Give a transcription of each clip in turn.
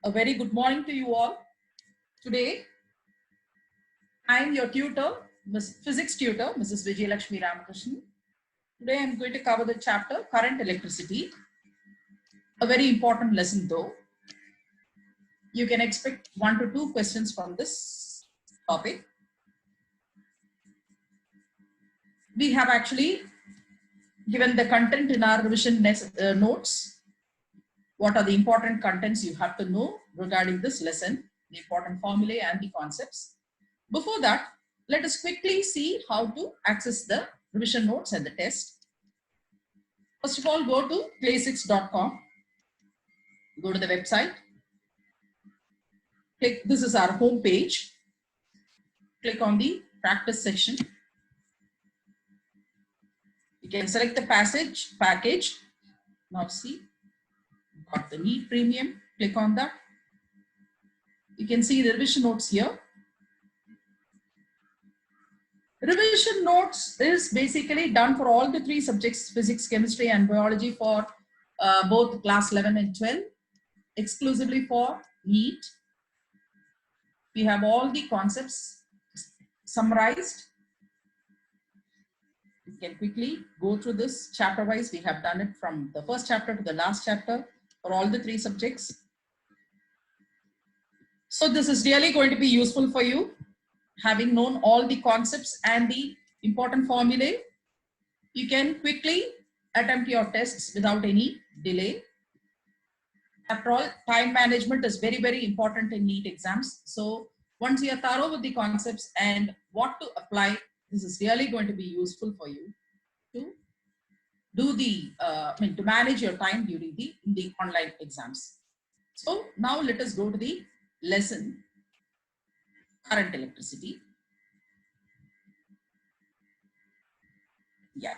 A very good morning to you all. Today, I am your tutor, Physics tutor, Mrs. Vijayalakshmi Ramakrishnan. Today, I am going to cover the chapter Current Electricity. A very important lesson though. You can expect 1 to 2 questions from this topic. We have actually given the content in our revision notes. What are the important contents you have to know regarding this lesson, the important formulae and the concepts. Before that, let us quickly see how to access the revision notes and the test. First of all, go to clay6.com. Go to the website. Click, this is our home page. Click on the practice section. You can select the package. Now see, got the NEET Premium. Click on that. You can see the revision notes here. Revision notes is basically done for all the 3 subjects, physics, chemistry and biology, for both class 11 and 12, exclusively for NEET. We have all the concepts summarized. You can quickly go through this chapter wise. We have done it from the first chapter to the last chapter for all the 3 subjects. So this is really going to be useful for you. Having known all the concepts and the important formulae, you can quickly attempt your tests without any delay. After all, time management is very, very important in NEET exams. So once you are thorough with the concepts and what to apply, this is really going to be useful for you to do the, to manage your time during the online exams. So now let us go to the lesson, current electricity. Yeah.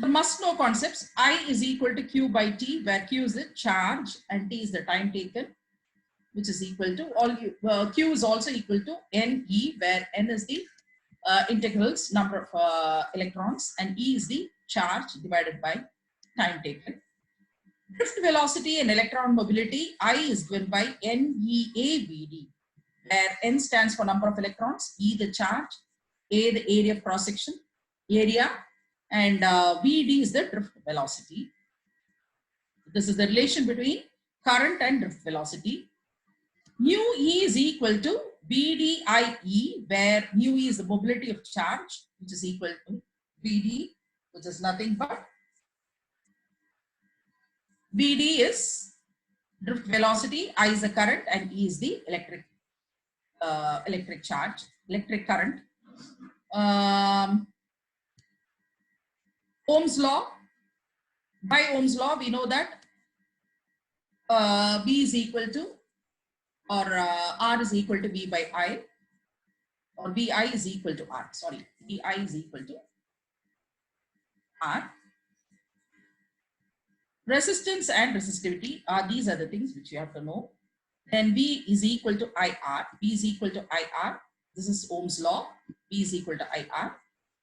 The must know concepts. I is equal to Q by T, where Q is the charge and T is the time taken, which is equal to Q is also equal to NE, where N is the integrals, number of electrons, and E is the charge divided by time taken. Drift velocity and electron mobility, I is given by NEAVD, where N stands for number of electrons, E the charge, A the area of cross section, area, and VD is the drift velocity. This is the relation between current and drift velocity. Mu E is equal to VDIE, where mu E is the mobility of charge, which is equal to VD, which is nothing but VD is drift velocity, I is the current, and E is the electric charge, electric current. Ohm's law. By Ohm's law, we know that V is equal to, or R is equal to V by I, or VI is equal to R. Sorry, VI is equal to R. Resistance and resistivity are, these are the things which you have to know. Then V is equal to IR. V is equal to IR. This is Ohm's law. V is equal to IR.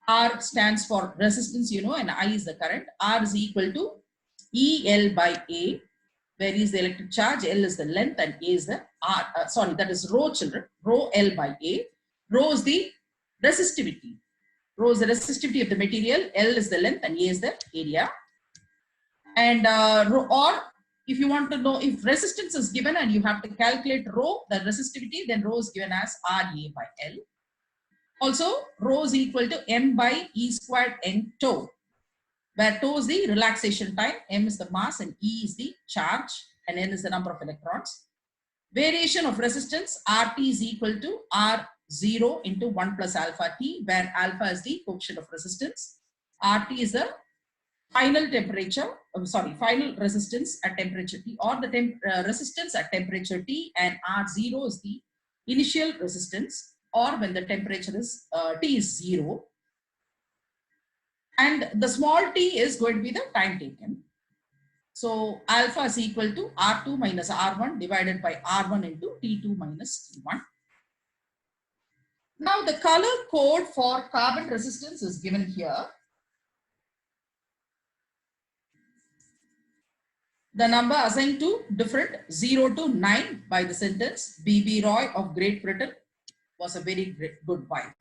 R stands for resistance, you know, and I is the current. R is equal to EL by A, where is the electric charge, L is the length, and A is the that is rho, children, rho L by A. Rho is the resistivity. Rho is the resistivity of the material, L is the length, and A is the area. And or if you want to know if resistance is given and you have to calculate rho, the resistivity, then rho is given as RA by L. Also, rho is equal to M by E squared N tau, where tau is the relaxation time, M is the mass, and E is the charge, and N is the number of electrons. Variation of resistance, RT is equal to R0 into 1 plus alpha T, where alpha is the coefficient of resistance. RT is the final temperature, final resistance at temperature T, or the resistance at temperature T, and R0 is the initial resistance, or when the temperature is T is 0. And the small t is going to be the time taken. So alpha is equal to R2 minus R1 divided by R1 into T2 minus T1. Now the color code for carbon resistance is given here. The number assigned to different 0 to 9 by the sentence B.B. Roy of Great Britain was a very good wife.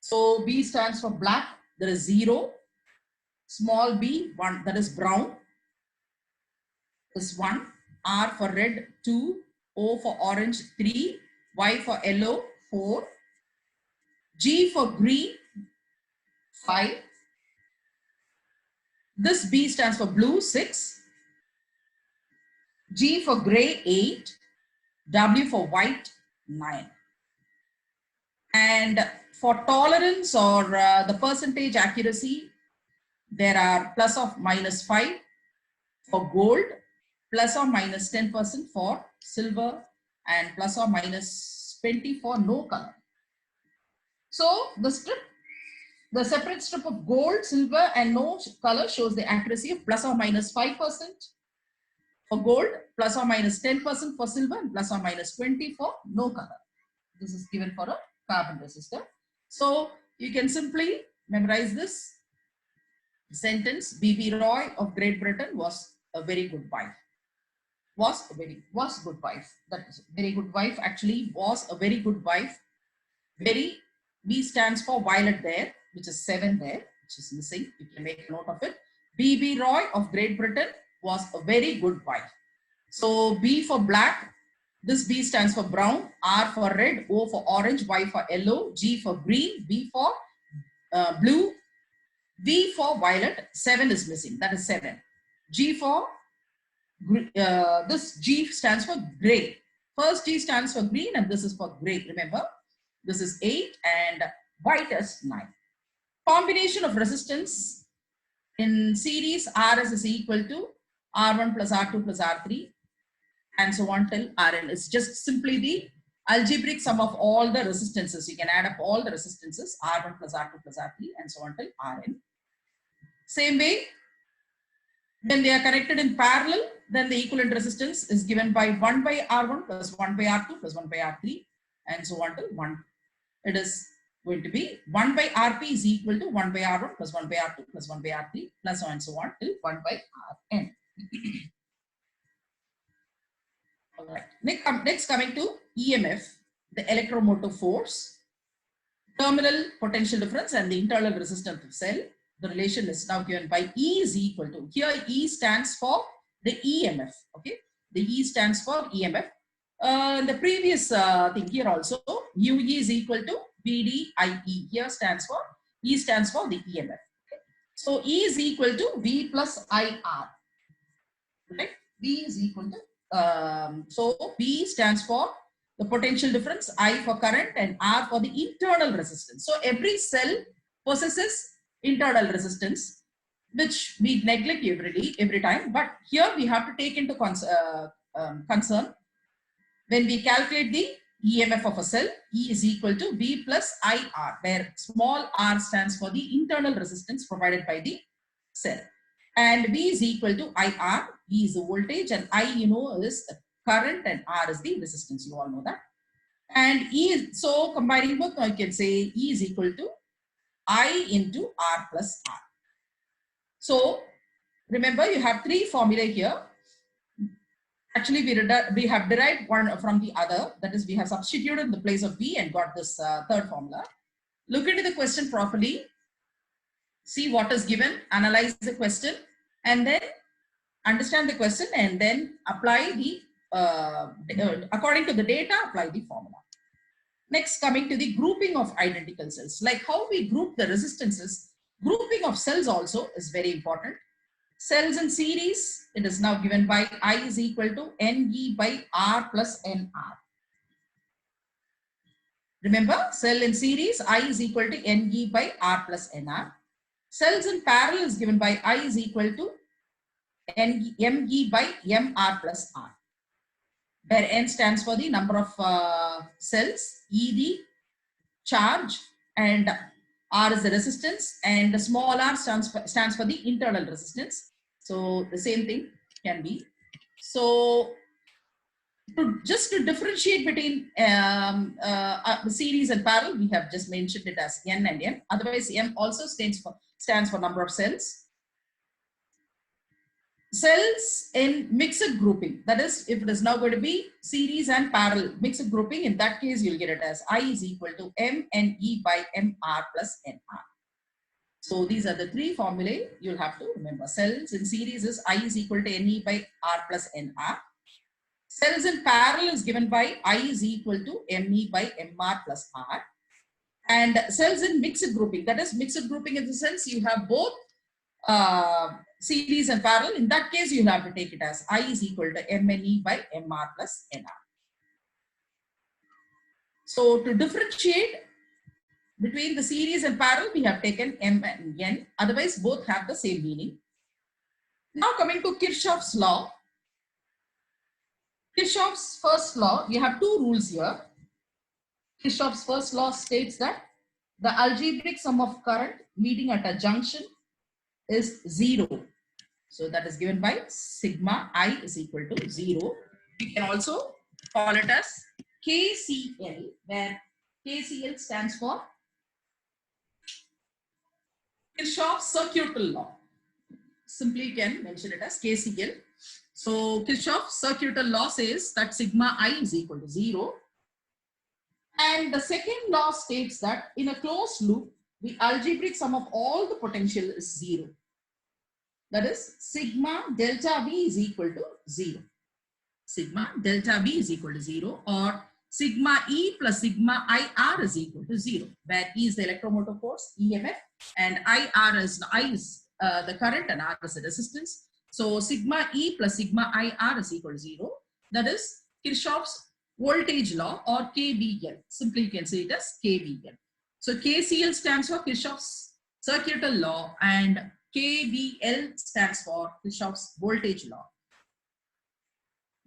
So B stands for black, there is 0. Small b, 1, that is brown, is 1. R for red, 2. O for orange, 3. Y for yellow, 4. G for green, 5. This B stands for blue, 6. G for gray, 8. W for white, 9. And for tolerance or the percentage accuracy, there are plus or minus 5 for gold, plus or minus 10% for silver, and plus or minus 20 for no color. So the separate strip of gold, silver, and no color shows the accuracy of plus or minus 5% for gold, plus or minus 10% for silver, and plus or minus 20 for no color. This is given for a carbon resistor. So you can simply memorize this sentence. B.B. Roy of Great Britain was a very good wife. Was good wife. That is very good wife. Actually, was a very good wife. Very, B stands for violet there, which is 7 there, which is missing. You can make a note of it. B.B. Roy of Great Britain was a very good wife. So B for black. This B stands for brown, R for red, O for orange, Y for yellow, G for green, B for blue, V for violet. 7 is missing, that is 7. G for, this G stands for gray. First G stands for green and this is for gray. Remember, this is 8 and white is 9. Combination of resistance in series, RS is equal to R1 plus R2 plus R3. And so on till Rn. It's just simply the algebraic sum of all the resistances. You can add up all the resistances, R1 plus R2 plus R3 and so on till Rn. Same way, when they are connected in parallel, then the equivalent resistance is given by 1 by R1 plus 1 by R2 plus 1 by R3 and so on till 1. It is going to be 1 by Rp is equal to 1 by R1 plus 1 by R2 plus 1 by R3 plus so and so on till 1 by Rn. All right. Next coming to EMF, the electromotive force, terminal potential difference and the internal resistance of cell. The relation is now given by E is equal to, here E stands for the EMF, okay? The E stands for EMF. The previous thing here also, UE is equal to VDIE. Here stands for, E stands for the EMF. Okay? So E is equal to V plus IR, right? V is equal to, so P stands for the potential difference, I for current and R for the internal resistance. So every cell possesses internal resistance, which we neglect every time. But here we have to take into concern when we calculate the EMF of a cell. E is equal to V plus IR, where small r stands for the internal resistance provided by the cell. And V is equal to IR. V is the voltage and I, you know, is current and R is the resistance. You all know that. And E is, so combining both, I can say E is equal to I into R plus R. So remember, you have 3 formulae here. Actually, we have derived one from the other. That is, we have substituted in the place of V and got this third formula. Look into the question properly. See what is given, analyze the question, and then understand the question, and then apply the, according to the data, apply the formula. Next, coming to the grouping of identical cells. Like how we group the resistances, grouping of cells also is very important. Cells in series, it is now given by I is equal to NE by R plus NR. Remember, cell in series, I is equal to NE by R plus NR. Cells in parallel is given by I is equal to ME by MR plus R, where N stands for the number of cells, E the charge, and R is the resistance, and the small r stands for the internal resistance. So the same thing can be. So just to differentiate between series and parallel, we have just mentioned it as N and M. Otherwise, M also stands for number of cells. cells in mixed grouping, that is, if it is now going to be series and parallel mixed grouping, in that case you'll get it as I is equal to MNE by MR plus NR. So these are the three formulae you'll have to remember. Cells in series is I is equal to NE by R plus NR. Cells in parallel is given by I is equal to ME by MR plus R. And cells in mixed grouping, that is mixed grouping in the sense you have both series and parallel. In that case, you have to take it as I is equal to MNE by MR plus NR. So to differentiate between the series and parallel, we have taken M and N. Otherwise, both have the same meaning. Now coming to Kirchhoff's law. Kirchhoff's first law, we have two rules here. Kirchhoff's first law states that the algebraic sum of current meeting at a junction is 0. So that is given by sigma I is equal to 0. We can also call it as KCL, where KCL stands for Kirchhoff's circuital law. Simply you can mention it as KCL. So Kirchhoff's circuital law says that sigma I is equal to 0. And the second law states that in a closed loop, the algebraic sum of all the potential is 0. That is, sigma delta V is equal to 0. Sigma delta V is equal to 0, or sigma E plus sigma IR is equal to 0, where E is the electromotive force, EMF, and I is the current and R is the resistance. So sigma E plus sigma IR is equal to 0. That is Kirchhoff's voltage law, or KVL. Simply you can say it as KVL. So KCL stands for Kirchhoff's circuital law, and KVL stands for Kirchhoff's voltage law.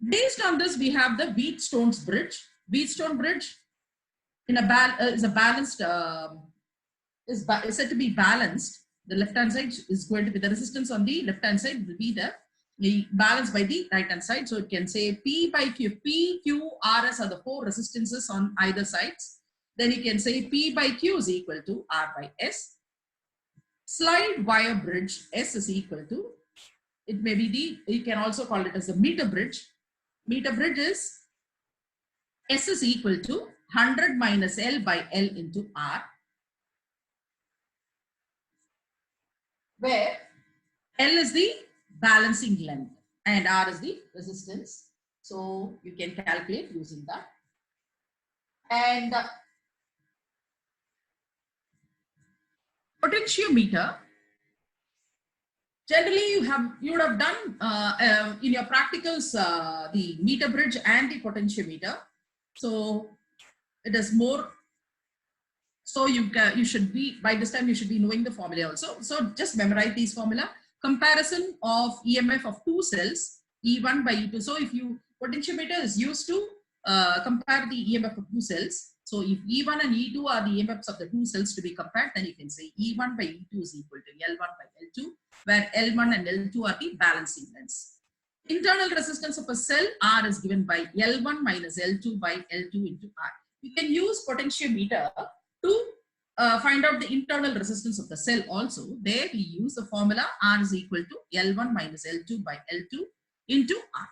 Based on this, we have the Wheatstone's bridge. Wheatstone bridge is a balanced, is said to be balanced. The left-hand side is going to be the resistance on the left-hand side will be the balance by the right-hand side. So it can say P by Q. P, Q, RS are the four resistances on either sides. Then you can say P by Q is equal to R by S. Slide wire bridge, S is equal to, it may be you can also call it as a meter bridge. Meter bridge is S is equal to 100 minus L by L into R, where L is the balancing length and R is the resistance. So you can calculate using that. And potentiometer, generally you would have done in your practicals the meter bridge and the potentiometer. So it is more, so you should be, by this time you should be knowing the formula also. So just memorize these formula. Comparison of EMF of two cells, E1 by E2. So if you, potentiometer is used to compare the EMF of two cells. So if E1 and E2 are the EMFs of the two cells to be compared, then you can say E1 by E2 is equal to L1 by L2, where L1 and L2 are the balancing lengths. Internal resistance of a cell, R, is given by L1 minus L2 by L2 into R. You can use potentiometer to find out the internal resistance of the cell also. There we use the formula R is equal to L1 minus L2 by L2 into R,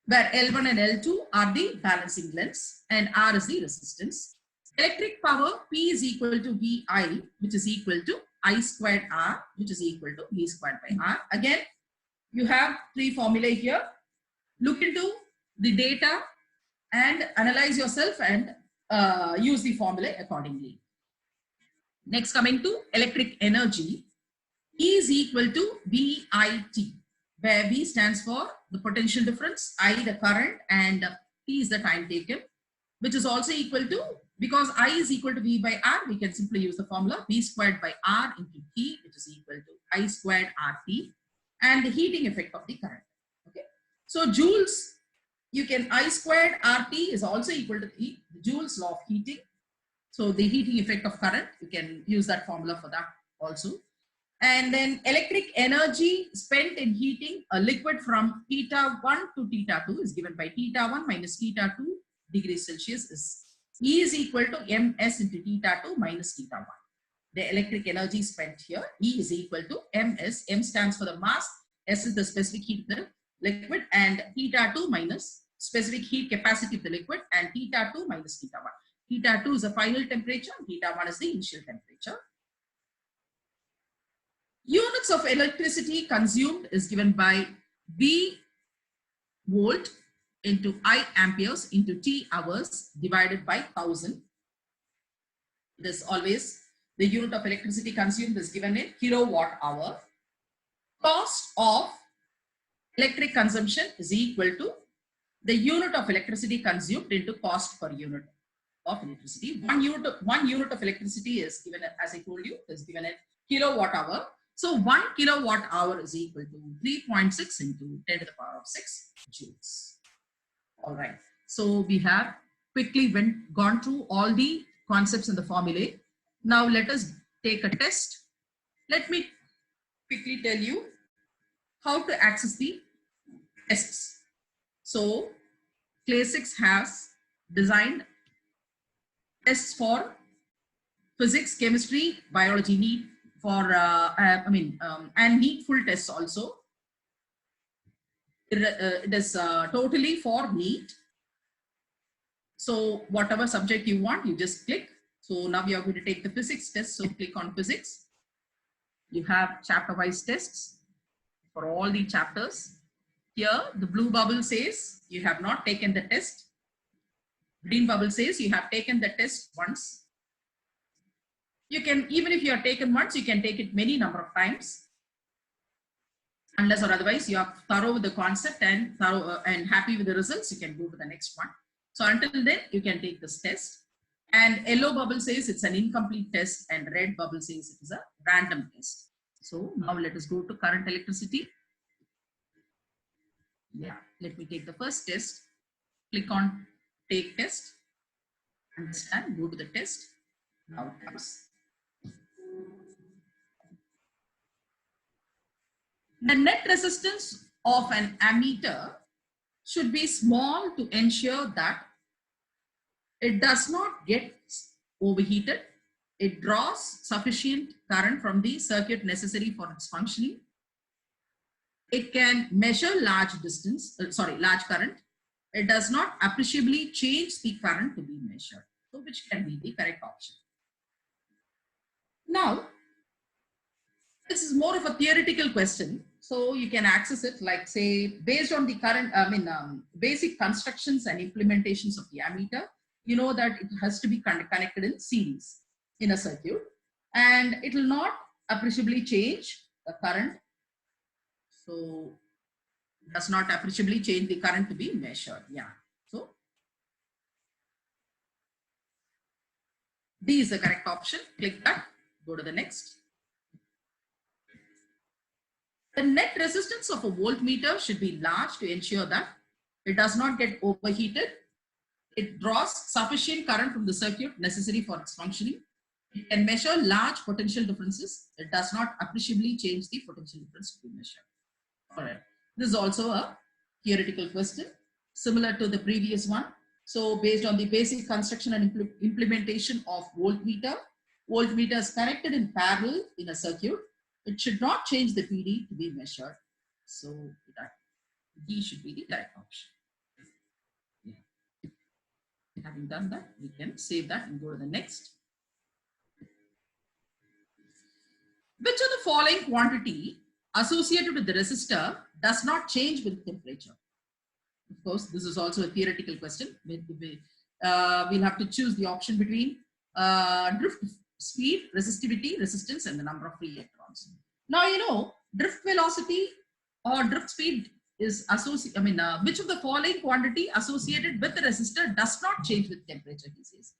where L1 and L2 are the balancing lengths and R is the resistance. Electric power, P is equal to VI, which is equal to I squared R, which is equal to V squared by R. Again, you have three formulae here. Look into the data and analyze yourself and use the formula accordingly. Next, coming to electric energy, E is equal to VIT, where V stands for the potential difference, I the current, and T is the time taken, which is also equal to, because I is equal to V by R, we can simply use the formula V squared by R into T, which is equal to I squared RT, and the heating effect of the current. Okay, so joules, you can, I squared RT is also equal to the Joule's law of heating. So the heating effect of current, you can use that formula for that also. And then electric energy spent in heating a liquid from theta 1 to theta 2 is given by theta 1 minus theta 2 degrees Celsius is E is equal to ms into theta 2 minus theta 1. The electric energy spent here, E is equal to ms. M stands for the mass, S is the specific heat of the liquid, and theta 2 minus specific heat capacity of the liquid, and theta 2 minus theta 1. Theta 2 is the final temperature, theta 1 is the initial temperature. Units of electricity consumed is given by V volt into I amperes into T hours divided by 1000. This always the unit of electricity consumed is given in kilowatt hour. Cost of electric consumption is equal to the unit of electricity consumed into cost per unit of electricity. One unit of electricity is given, as I told you, is given in kilowatt hour. So 1 kilowatt hour is equal to 3.6 into 10 to the power of 6 joules. All right. So we have quickly gone through all the concepts in the formulae. Now let us take a test. Let me quickly tell you how to access the tests. So Class 6 has designed tests for physics, chemistry, biology, NEET for and NEET full tests also. It is totally for NEET. So whatever subject you want, you just click. So now we are going to take the physics test. So click on physics. You have chapter-wise tests for all the chapters. Here, the blue bubble says you have not taken the test. Green bubble says you have taken the test once. You can, even if you are taken once, you can take it many number of times. Unless or otherwise you are thorough with the concept and happy with the results, you can go to the next one. So until then, you can take this test. And yellow bubble says it's an incomplete test, and red bubble says it is a random test. So now let us go to current electricity. Yeah, let me take the first test. Click on take test. Understand, go to the test. Now it comes. The net resistance of an ammeter should be small to ensure that it does not get overheated. It draws sufficient current from the circuit necessary for its functioning. It can measure large current. It does not appreciably change the current to be measured. So which can be the correct option? Now, this is more of a theoretical question. So you can access it like, say, based on the current, basic constructions and implementations of the ammeter, you know that it has to be connected in series in a circuit, and it will not appreciably change the current. So does not appreciably change the current to be measured. Yeah. So D is the correct option. Click that. Go to the next. The net resistance of a voltmeter should be large to ensure that it does not get overheated. It draws sufficient current from the circuit necessary for its functioning. It can measure large potential differences. It does not appreciably change the potential difference to be measured. All right. This is also a theoretical question, similar to the previous one. So based on the basic construction and implementation of voltmeter, voltmeter is connected in parallel in a circuit. It should not change the PD to be measured. So that D should be the correct option. Yeah. Having done that, we can save that and go to the next. Which of the following quantity associated with the resistor does not change with temperature? Of course, this is also a theoretical question. We'll have to choose the option between drift speed, resistivity, resistance, and the number of free electrons. Now, you know, drift velocity or drift speed is associated, which of the following quantity associated with the resistor does not change with temperature, he says.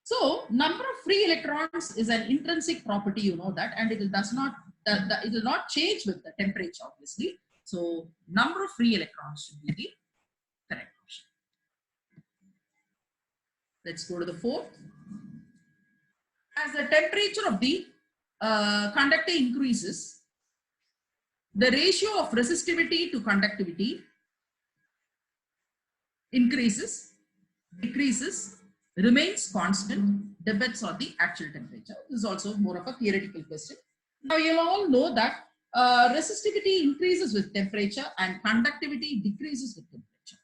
So, number of free electrons is an intrinsic property, you know that, and it will not change with the temperature, obviously. So, number of free electrons should be the correct option. Let's go to the fourth. As the temperature of the conductor increases, the ratio of resistivity to conductivity increases, decreases, remains constant, depends on the actual temperature. This is also more of a theoretical question. Now you all know that resistivity increases with temperature and conductivity decreases with temperature.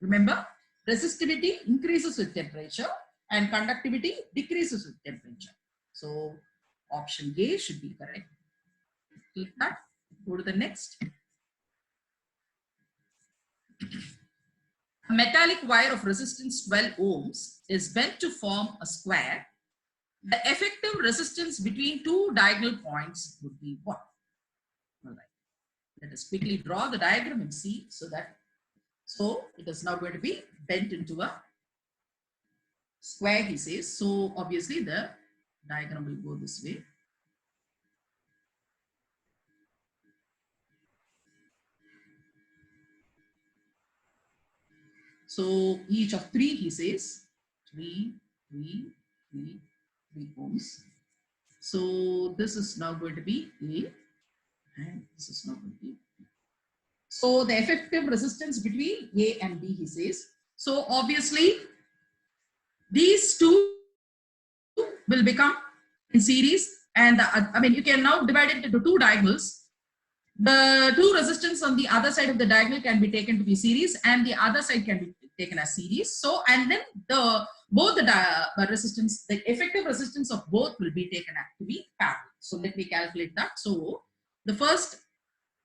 Remember, resistivity increases with temperature and conductivity decreases with temperature. So option A should be correct. Click that. Go to the next. A metallic wire of resistance 12 ohms is bent to form a square. The effective resistance between two diagonal points would be what? All right. Let us quickly draw the diagram and see so it is now going to be bent into a square, he says. So obviously the diagram will go this way. So each of 3, he says, 3 ohms. So this is now going to be A and this is now going to be B. So the effective resistance between A and B, he says. So obviously these two will become in series, and you can now divide it into two diagonals. The two resistance on the other side of the diagonal can be taken to be series, and the other side can be taken as series. So, and then both the resistance, the effective resistance of both will be taken to be parallel. So let me calculate that. So the first,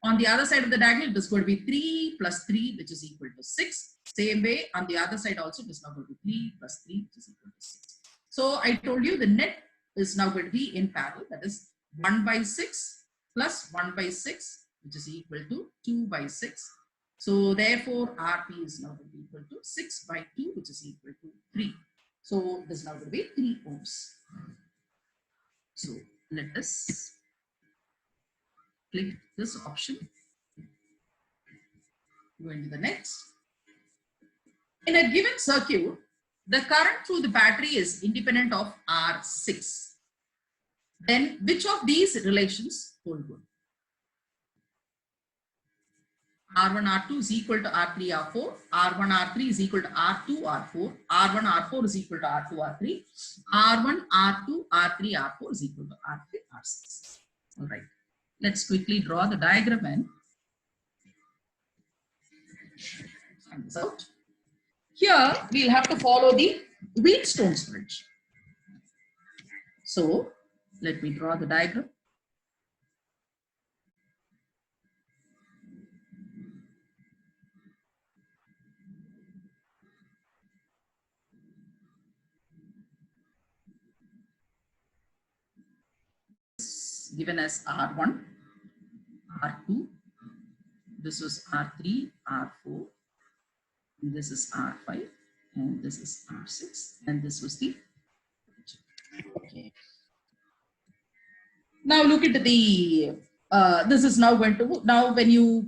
on the other side of the diagonal, it is going to be 3 plus 3, which is equal to 6. Same way, on the other side also, it is now going to be 3 plus 3, which is equal to 6. So I told you the net is now going to be in parallel. That is 1 by 6 plus 1 by 6, which is equal to 2 by 6. So therefore, RP is now going to be equal to 6 by 2, which is equal to 3. So this is now going to be 3 ohms. So let us click this option. Go into the next. In a given circuit, the current through the battery is independent of R6. Then which of these relations hold good? R1, R2 is equal to R3, R4. R1, R3 is equal to R2, R4. R1, R4 is equal to R2, R3. R1, R2, R3, R4 is equal to R3, R6. All right. Let's quickly draw the diagram and find this out. Here, we'll have to follow the Wheatstone's bridge. So, let me draw the diagram. Given as R1, R2, this was R3, R4, this is R5, and this is R6, and this was the, okay. Now look at the, this is now going to, now when you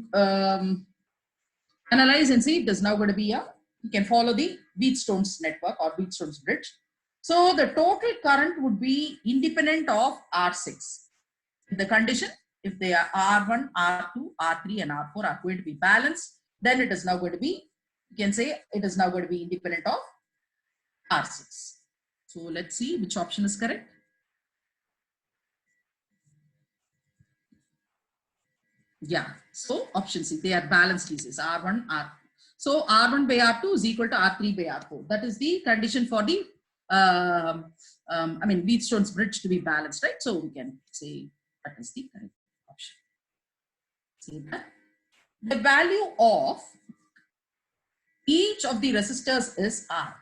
analyze and see, it is now going to be you can follow the Wheatstone's network or Wheatstone's bridge. So the total current would be independent of R6. The condition, if they are R1, R2, R3 and R4 are going to be balanced, then it is now going to be, you can say it is now going to be independent of R6. So let's see which option is correct. Yeah, so option C, they are balanced, he says, R1, R2. So R1 by R2 is equal to R3 by R4. That is the condition for the, Wheatstone's bridge to be balanced, right? So we can say that is the correct option. See that? The value of each of the resistors is R.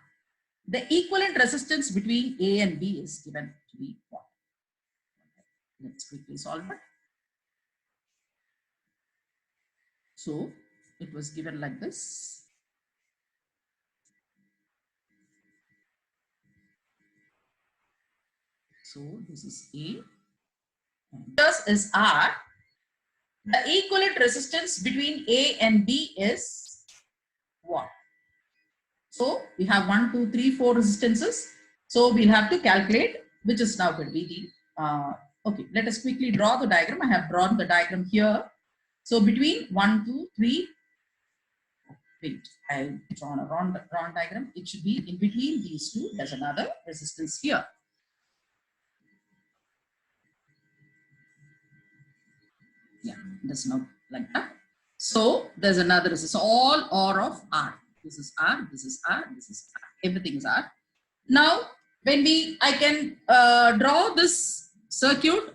The equivalent resistance between A and B is given to be what? Let's quickly solve it. So it was given like this. So this is A. This is R. The equivalent resistance between A and B is what? So we have 1, 2, 3, 4 resistances. So we'll have to calculate which is now going to be the, okay, let us quickly draw the diagram. I have drawn the diagram here. So between 1, 2, 3, wait, I've drawn a wrong diagram. It should be in between these two. There's another resistance here. it is now like that. So there's another resistance, all R of R. This is R, this is R, this is R. Everything is R. Now, when I can draw this circuit,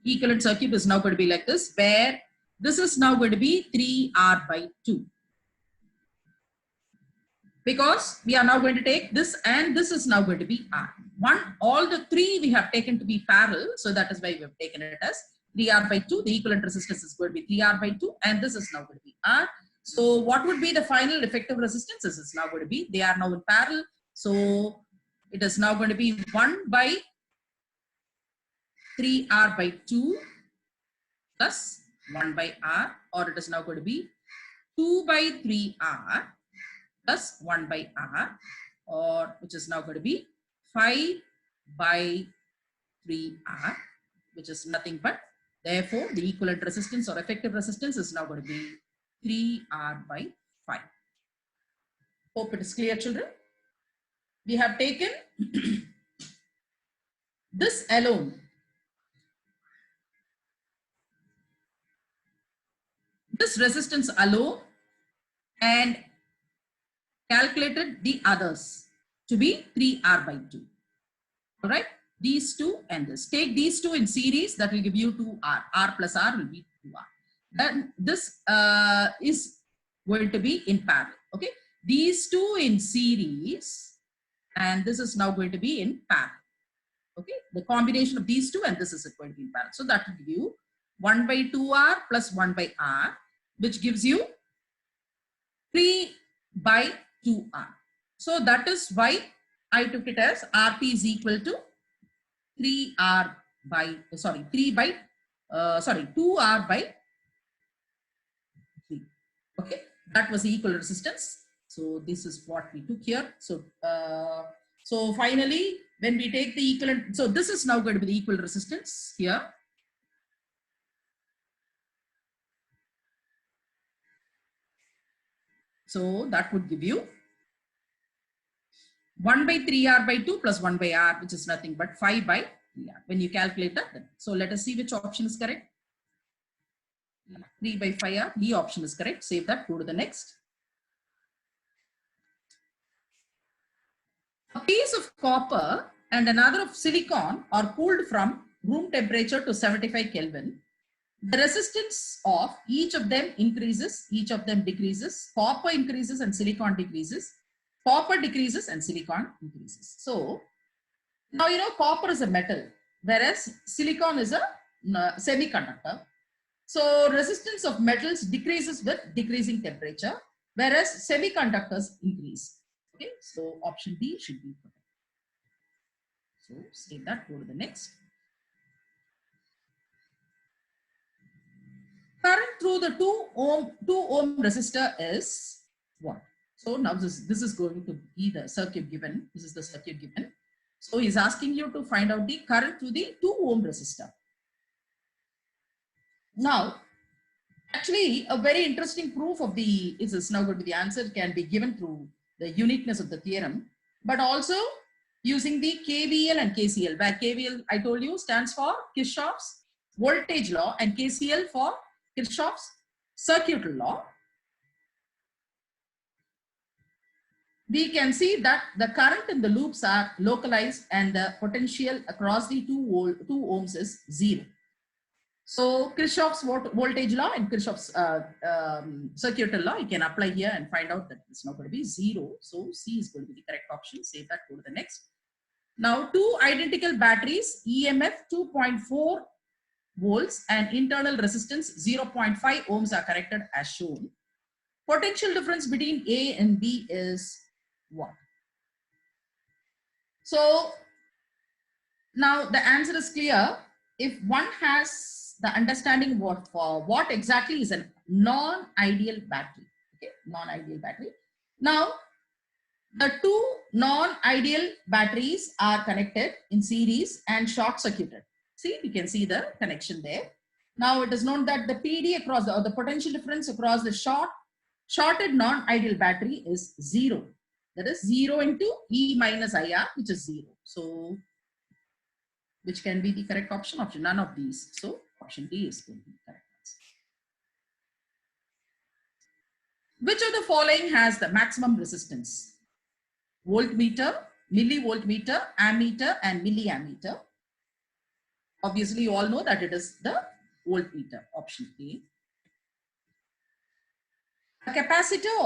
equivalent circuit is now going to be like this, where this is now going to be 3R by 2. Because we are now going to take this and this is now going to be R. All the three we have taken to be parallel, so that is why we have taken it as 3R by 2. The equivalent resistance is going to be 3R by 2 and this is now going to be R. So what would be the final effective resistance? This is now going to be, they are now in parallel. So it is now going to be 1 by 3R by 2 plus 1 by R, or it is now going to be 2 by 3R plus 1 by R, or which is now going to be 5 by 3R, which is nothing but, therefore the equivalent resistance or effective resistance is now going to be 3R by 5. Hope it is clear, children. We have taken this alone. This resistance alone and calculated the others to be 3R by 2. All right, these two and this. Take these two in series, that will give you 2R. R plus R will be 2R. Then this is going to be in parallel. Okay, these two in series and this is now going to be in parallel. Okay, the combination of these two and this is going to be in parallel. So that will give you 1 by 2R plus 1 by R, which gives you 3 by 2R. So that is why I took it as RP is equal to 2R by 3. Okay, that was the equal resistance. So this is what we took here. So so finally, when we take the equivalent, so this is now going to be the equal resistance here. So that would give you 1 by 3R by 2 plus 1 by R, which is nothing but 5 by 3R. When you calculate that, so let us see which option is correct. 3 by 5R, D option is correct. Save that, go to the next. A piece of copper and another of silicon are cooled from room temperature to 75 Kelvin. The resistance of each of them increases, each of them decreases. Copper increases and silicon decreases. Copper decreases and silicon increases. So now you know copper is a metal, whereas silicon is a semiconductor. So resistance of metals decreases with decreasing temperature, whereas semiconductors increase. Okay, so option D should be correct. So save that, go to the next. Current through the 2 ohm resistor is what? So now this is going to be the circuit given. This is the circuit given. So he's asking you to find out the current through the 2 ohm resistor. Now, actually, a very interesting proof of the is now going to be the answer can be given through the uniqueness of the theorem, but also using the KVL and KCL, where KVL I told you stands for Kirchhoff's voltage law and KCL for Kirchhoff's circuit law. We can see that the current in the loops are localized and the potential across the 2 ohms is 0. So Kirchhoff's voltage law and Kirchhoff's circuit law, you can apply here and find out that it's not going to be 0. So C is going to be the correct option. Save that, go to the next. Now 2 identical batteries, EMF 2.4 volts and internal resistance 0.5 ohms are connected as shown. Potential difference between A and B is what? So now the answer is clear. If one has the understanding what exactly is a non-ideal battery, okay, non-ideal battery. Now the 2 non-ideal batteries are connected in series and short circuited. See, you can see the connection there. Now it is known that the PD across the potential difference across the shorted non-ideal battery is 0. That is 0 into E minus IR, which is 0. So which can be the correct option? Option none of these. So option D is going to be correct. Which of the following has the maximum resistance? Voltmeter, millivoltmeter, ammeter, and milliammeter. Obviously, you all know that it is the voltmeter, option A. A capacitor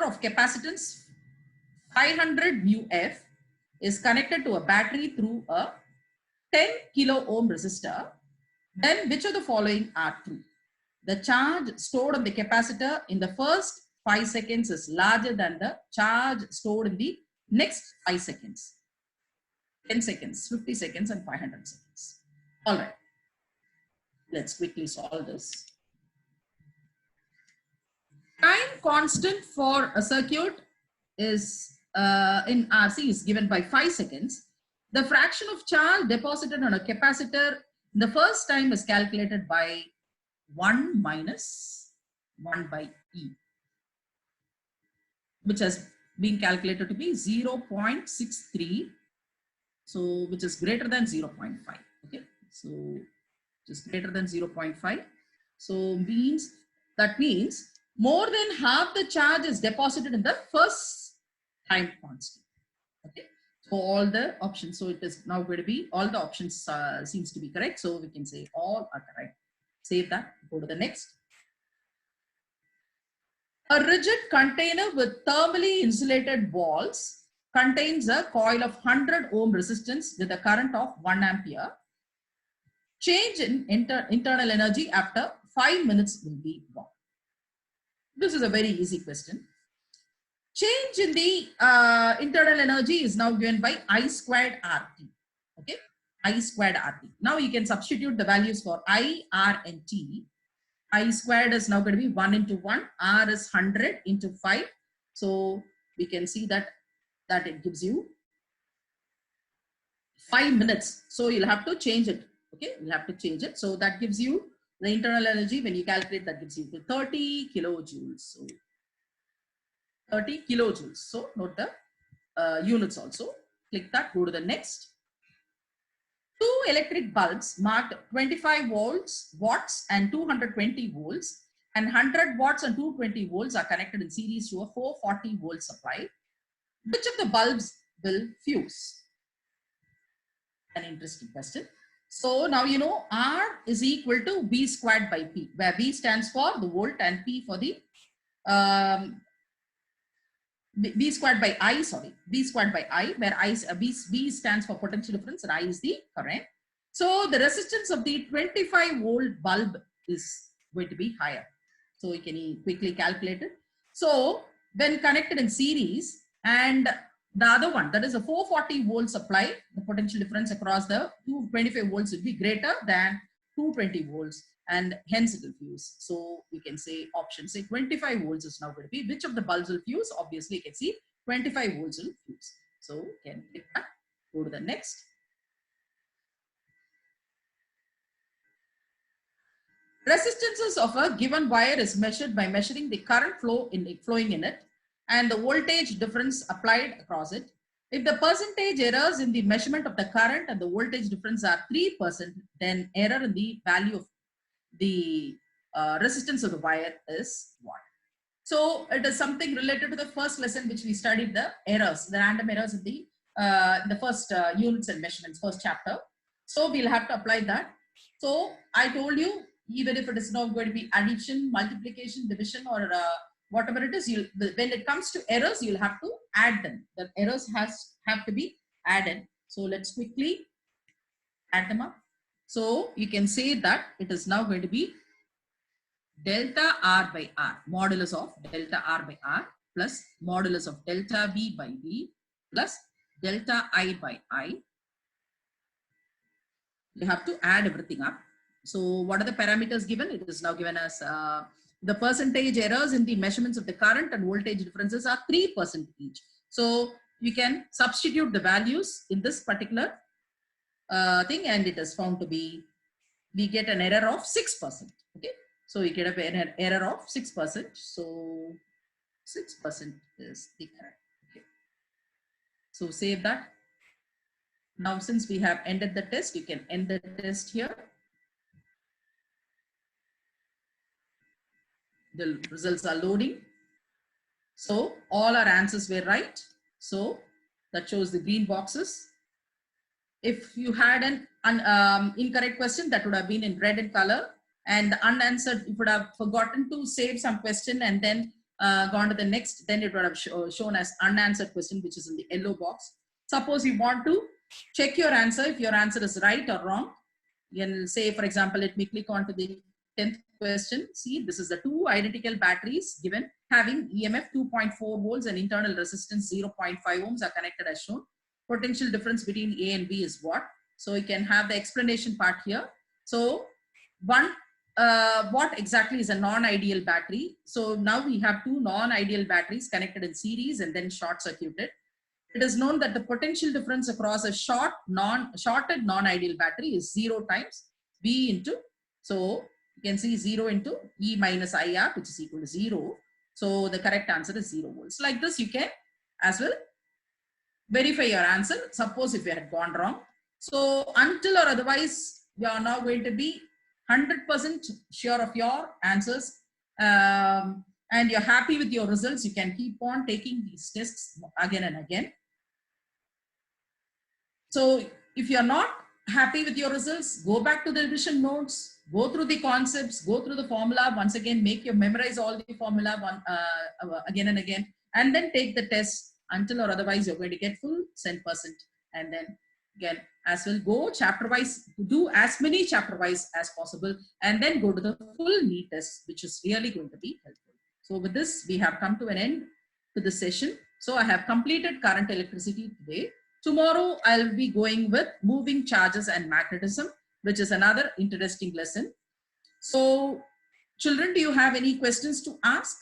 of capacitance 500 mu F is connected to a battery through a 10 kilo ohm resistor. Then which of the following are true? The charge stored on the capacitor in the first 5 seconds is larger than the charge stored in the next 5 seconds. 10 seconds, 50 seconds, and 500 seconds. All right. Let's quickly solve this. Time constant for a circuit is in RC is given by 5 seconds. The fraction of charge deposited on a capacitor the first time is calculated by 1 minus 1 by E, which has been calculated to be 0.63, so which is greater than 0.5. Okay, so just greater than 0.5. So that means more than half the charge is deposited in the first time constant. Okay, so all the options, so it is now going to be all the options seems to be correct. So we can say all are correct. Save that, go to the next. A rigid container with thermally insulated walls contains a coil of 100 ohm resistance with a current of 1 ampere. Change in internal energy after 5 minutes will be what? This is a very easy question. Change in the internal energy is now given by I squared RT. Okay, I squared RT. Now you can substitute the values for I, R, and T. I squared is now going to be 1 into 1. R is 100 into 5. So we can see that it gives you 5 minutes. So you'll have to change it. Okay, you'll have to change it. So that gives you the internal energy. When you calculate, that gives you 30 kilojoules. So 30 kilojoules. So note the units also. Click that, go to the next. Two electric bulbs marked 25 watts and 220 volts and 100 watts and 220 volts are connected in series to a 440 volt supply. Which of the bulbs will fuse? An interesting question. So now you know R is equal to V squared by P, where V stands for the volt and P for the V squared by I, V squared by I, where V stands for potential difference and I is the current. So the resistance of the 25 volt bulb is going to be higher. So you can quickly calculate it. So when connected in series, and the other one, that is a 440 volt supply, the potential difference across the 225 volts will be greater than 220 volts and hence it will fuse. So we can say option say 25 volts is now going to be which of the bulbs will fuse. Obviously you can see 25 volts will fuse. So you can click that, go to the next. Resistances of a given wire is measured by measuring the current flowing in it and the voltage difference applied across it. If the percentage errors in the measurement of the current and the voltage difference are 3%, then error in the value of the resistance of the wire is 1. So it is something related to the first lesson which we studied, the errors, the random errors in the first units and measurements, first chapter. So we'll have to apply that. So I told you, even if it is not going to be addition, multiplication, division, or whatever it is, when it comes to errors, you'll have to add them. The errors have to be added. So let's quickly add them up. So you can say that it is now going to be delta R by R, modulus of delta R by R plus modulus of delta V by V plus delta I by I. You have to add everything up. So what are the parameters given? It is now given as the percentage errors in the measurements of the current and voltage differences are 3% each. So you can substitute the values in this particular thing and it is found to be, we get an error of 6%. Okay, so we get an error of 6%. So 6% is the correct. Okay, so save that. Now since we have ended the test, you can end the test here. The results are loading. So all our answers were right. So that shows the green boxes. If you had an incorrect question, that would have been in red in color, and the unanswered, you would have forgotten to save some question and then gone to the next, then it would have shown as unanswered question, which is in the yellow box. Suppose you want to check your answer, if your answer is right or wrong, you can say, for example, let me click on to the 10th question. See, this is the two identical batteries given having EMF 2.4 volts and internal resistance 0.5 ohms are connected as shown. Potential difference between A and B is what? So you can have the explanation part here. So what exactly is a non-ideal battery? So now we have two non-ideal batteries connected in series and then short circuited. It is known that the potential difference across a shorted non-ideal battery is 0 times B into, so you can see 0 into E minus IR, which is equal to 0. So the correct answer is 0 volts. Like this, you can as well verify your answer. Suppose if you had gone wrong. So until or otherwise, you are now going to be 100% sure of your answers and you're happy with your results, you can keep on taking these tests again and again. So if you're not happy with your results, go back to the revision notes, go through the concepts, go through the formula, once again, memorize all the formula again and again, and then take the test until or otherwise you're going to get full 100%. And then again, as well, go chapter wise, do as many chapter wise as possible, and then go to the full NEET test, which is really going to be helpful. So with this, we have come to an end to this session. So I have completed current electricity today. Tomorrow, I'll be going with moving charges and magnetism, which is another interesting lesson. So children, do you have any questions to ask?